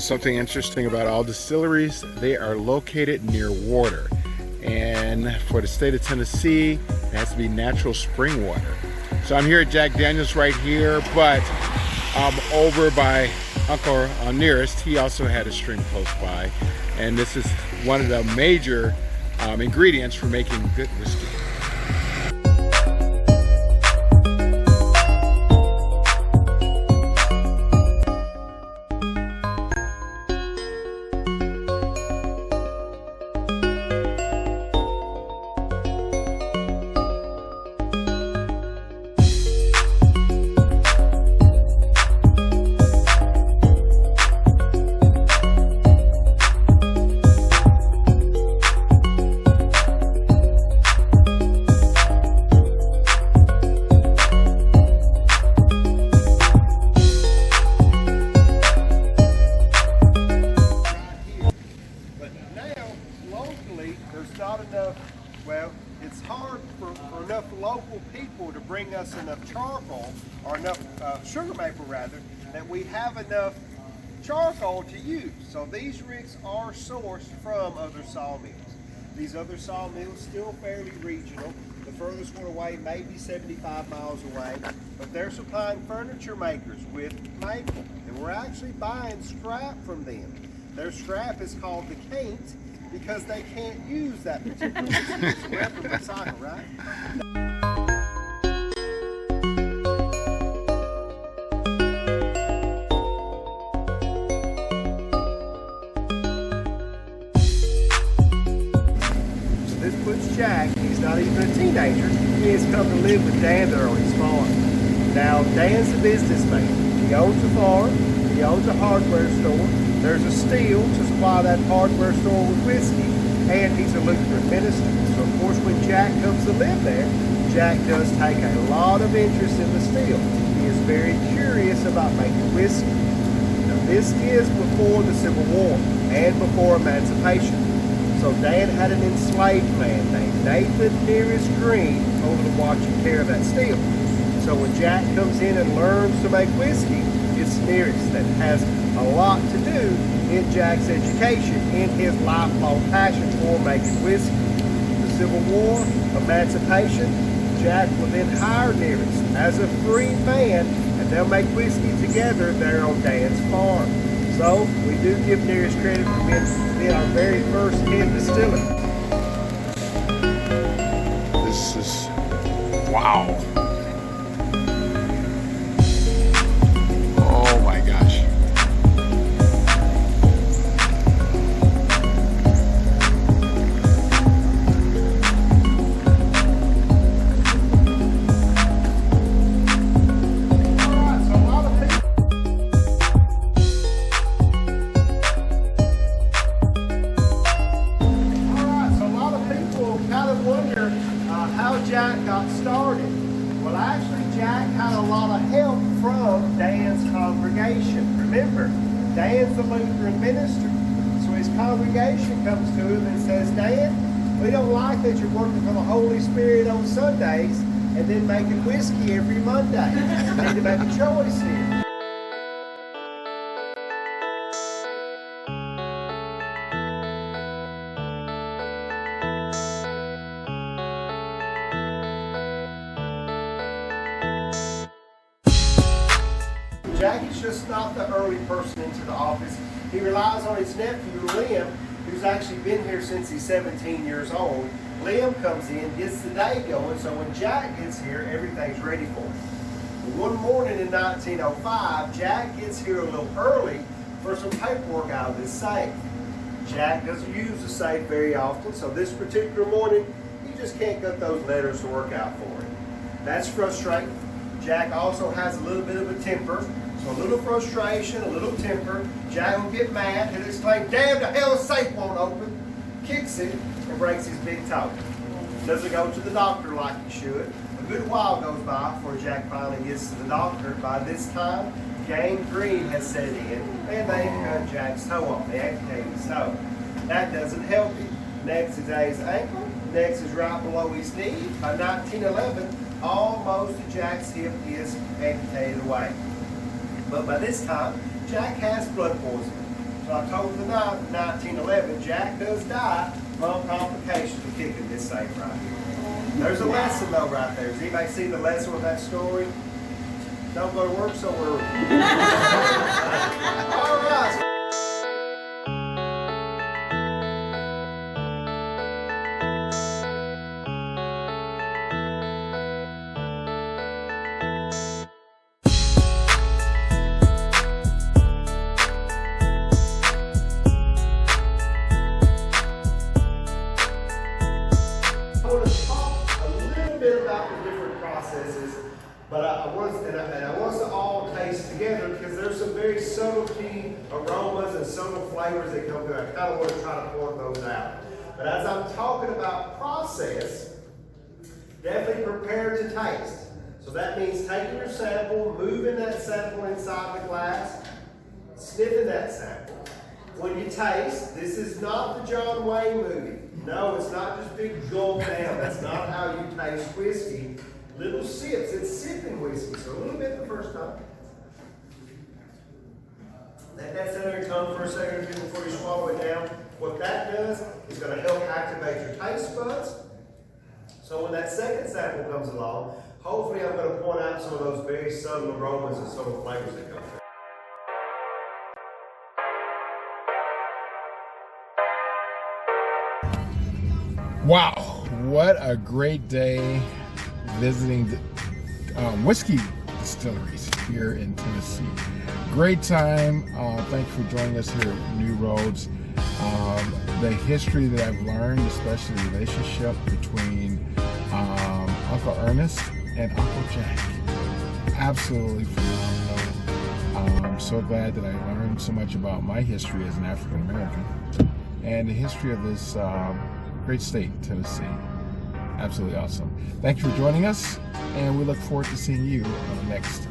something interesting about all distilleries, they are located near water. And for the state of Tennessee, it has to be natural spring water. So I'm here at Jack Daniel's right here, but I'm over by Uncle Nearest. He also had a stream close by. And this is one of the major ingredients for making good whiskey. There's not enough, well, it's hard for enough local people to bring us enough charcoal, or enough sugar maple rather, that we have enough charcoal to use. So these rigs are sourced from other sawmills. These other sawmills still fairly regional. The furthest one away may be 75 miles away, but they're supplying furniture makers with maple, and we're actually buying scrap from them. Their scrap is called the cant, because they can't use that particular scrap to recycle, right? So this puts Jack, he's not even a teenager, he has come to live with Dan there on his farm. Now, Dan's a businessman. He owns a farm, he owns a hardware store. There's a still to supply that hardware store with whiskey, and he's a Lutheran minister. So of course when Jack comes to live there, Jack does take a lot of interest in the still. He is very curious about making whiskey. Now this is before the Civil War and before emancipation. So Dan had an enslaved man named Master Nearest Green over to watching care of that still. So when Jack comes in and learns to make whiskey, it's Nearest that has a lot to do in Jack's education, in his lifelong passion for making whiskey. The Civil War, emancipation, Jack will then hire Nearest as a free man, and they'll make whiskey together there on Dan's farm. So we do give Nearest credit for being our very first head distiller. This is, wow. Wonder how Jack got started. Well, actually, Jack had a lot of help from Dan's congregation. Remember, Dan's the Lutheran minister, so his congregation comes to him and says, Dan, we don't like that you're working for the Holy Spirit on Sundays and then making whiskey every Monday. You need to make a choice here. Jack is just not the early person into the office. He relies on his nephew, Liam, who's actually been here since he's 17 years old. Liam comes in, gets the day going, so when Jack gets here, everything's ready for him. One morning in 1905, Jack gets here a little early for some paperwork out of his safe. Jack doesn't use the safe very often, so this particular morning, he just can't get those letters to work out for him. That's frustrating. Jack also has a little bit of a temper. So a little frustration, a little temper. Jack will get mad. He'll exclaim, damn, the hell the safe won't open. Kicks it and breaks his big toe. Doesn't go to the doctor like he should. A good while goes by before Jack finally gets to the doctor. By this time, gangrene has set in, and they've cut Jack's toe off. They amputated his toe. That doesn't help him. Next is at his ankle. Next is right below his knee. By 1911, almost Jack's hip is amputated away. But by this time, Jack has blood poisoning. So October the 9th, 1911, Jack does die from complications of kicking this safe right here. There's a lesson though right there. Has anybody seen the lesson with that story? Don't go to work so early. All right. I want to talk a little bit about the different processes, but I want us to all taste together because there's some very subtle key aromas and subtle flavors that come through. I kind of want to try to point those out. But as I'm talking about process, definitely prepare to taste. So that means taking your sample, moving that sample inside the glass, sniffing that sample. When you taste, this is not the John Wayne movie. No, it's not just big gulp down. That's not how you taste whiskey. Little sips. It's sipping whiskey. So a little bit the first time. Let that sit on your tongue for a second or two before you swallow it down. What that does is going to help activate your taste buds. So when that second sample comes along, hopefully I'm going to point out some of those very subtle aromas and subtle flavors that come through. Wow, what a great day visiting whiskey distilleries here in Tennessee. Great time. Thank you for joining us here at New Roads. The history that I've learned, especially the relationship between Uncle Ernest and Uncle Jack, absolutely phenomenal. I'm so glad that I learned so much about my history as an African American and the history of this great state, Tennessee. Absolutely awesome. Thank you for joining us, and we look forward to seeing you on the next